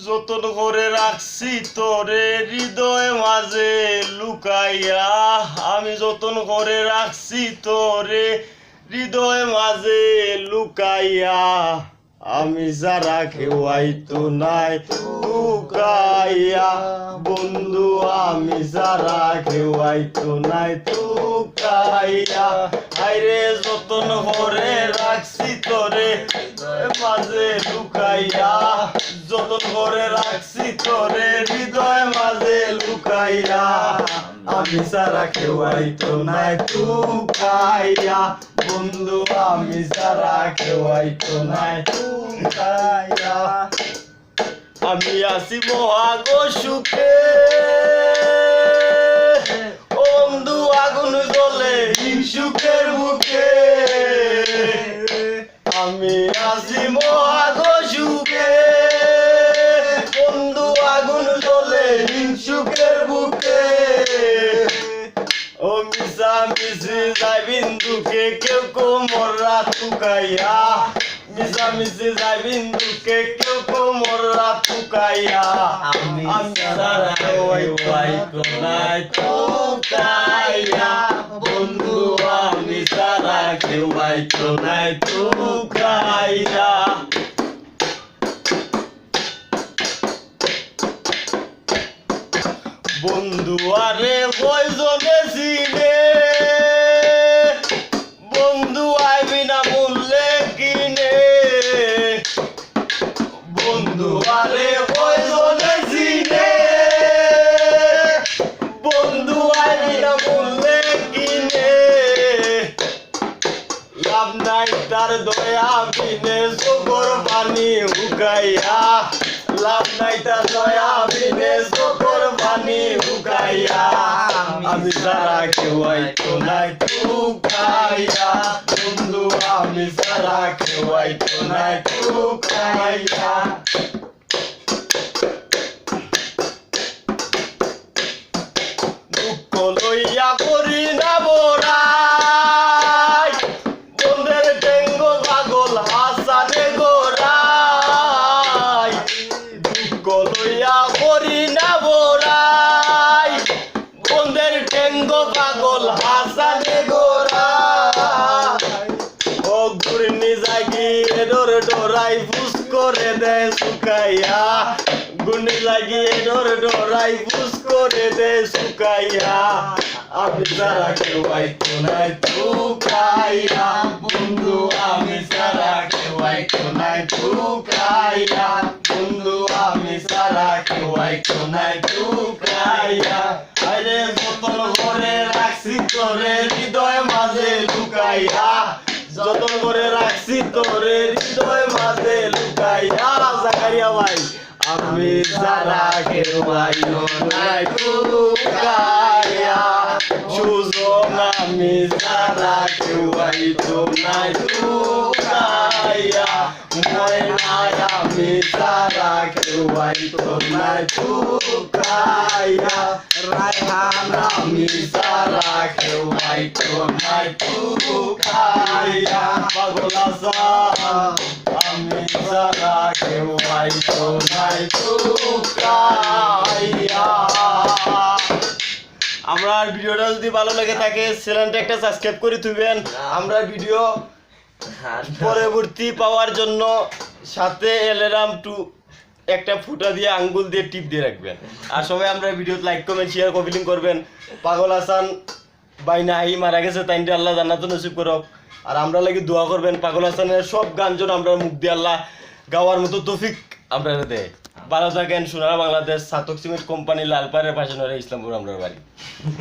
যতন করে রাখছি তোরে হৃদয় মাঝে লুকাইয়া, আমি যতন করে রাখছি তোরে হৃদয় মাঝে লুকাইয়া, আমি যারা কেউ আইতো নাই লুকাইয়া, বন্ধু আমি যারা কেউ আইতো নাই লুকাইয়া, আইরে যতন করে রাখছি তোরে মাঝে লুকাইয়া, যতন করে রাখছি তোরে হৃদয় মাঝে লুকাইয়া, আমি সারা কেউ আইতো নাই লুকাইয়া, বন্ধু আমি সারা কেউ আইতো নাই লুকাইয়া, আমি আছি মহাগো সুখে, ও বন্ধু আগুন জ্বলে সুখের বুকে, আমি আছি মহাগো সুখে, বন্ধু আগুন জ্বলে সুখের বুকে, ও মিশা মিশি যাই বিন্দুকে কেউ কোমরা তুকাইয়া, মিশা মিশি যাই বিন্দুকে কেউ কোমরা তুকাইয়া, আমি সারা কেউ আইতো নাই তুকাইয়া, বন্ধু আমি সারা কেউ আইতো নাই তুকাইয়া, বন্ধু আরে কয়জনে চিনে, বন্ধু আইবি না মূল্যে কিনে, বন্ধু আরে কয়জনে চিনে, বন্ধু আইবি না মূল্যে কিনে, লাভ নাই তার দয়া বিনে চোখর পানি হুকাইয়া, লাভ নাই তার দয়া বিনে চোখর পানি হুকাইয়া, আমি সারা কেউ আইতো নাই তুকাইয়া, বন্ধু আমি সারা কেউ আইতো নাই তুকাইয়া, দুঃখ লইয়া করি না বড়াই, বন্ধের টেঙ্গ পাগল হাসানে গোড়াই, দুঃখ লইয়া করি না বড়াই, বন্ধের টেঙ্গ পাগল হাসানে গোড়াই, ও ঘুরনি জাগি ডোর ডোরাই ফুস করে দে শুকাইয়া, গুনি লাগি ডোর ডোরাই ফুস করে দে শুকাইয়া, আমি সারা কেউ আইতো নাই তুকাইয়া, বন্ধু আমি সারা কেউ আইতো নাই তুকাইয়া, বন্ধু আমি সারা কেউ আইতো নাই তুকাইয়া, আরে যতন করে রাখছি তোরে হৃদয় মাঝে লুকাইয়া, যতন করে রাখছি তোরে হৃদয় মাঝে লুকাইয়া, জাকারিয়া ভাই আমি সারা কেউ আইতো নাই তুকাইয়া, সুজন আমি সারা কেউ আইতো নাই তুকাইয়া, ময়নায় আমি সারা কেউ আইতো নাই তুকাইয়া, রায়হান আমি সারা কেউ আইতো নাই তুকাইয়া, পাগল আসান আমি সারা কেউ আইতো নাই তুকাইয়া। আমরা ভিডিওটা যদি ভালো লাগে থাকে চ্যানেলটা একটা সাবস্ক্রাইব করে দিবেন, আমরা ভিডিও পরবর্তী পাওয়ার জন্য সাথে অ্যালার্ম টু একটা ফুটা দিয়ে আঙ্গুল দিয়ে টিপ দিয়ে রাখবেন, আর সবাই আমরা video like comment share comment করবেন। পাগল হাসান ভাই নাই মারা গেছে, তাইনটা আল্লাহ জান্নাত নসিব করুক, আর আমরা লাগি দোয়া করবেন পাগল হাসানের সব গান যেন আমরা মুখ দিয়ে আল্লাহ গাওয়ার মতো তৌফিক আমরা দেয়। ভালো থাকেন। সোনার বাংলাদেশ, সাতক সিমেন্ট কোম্পানি, লালপাড়ের পাশে ইসলামপুর আমরা বাড়ি।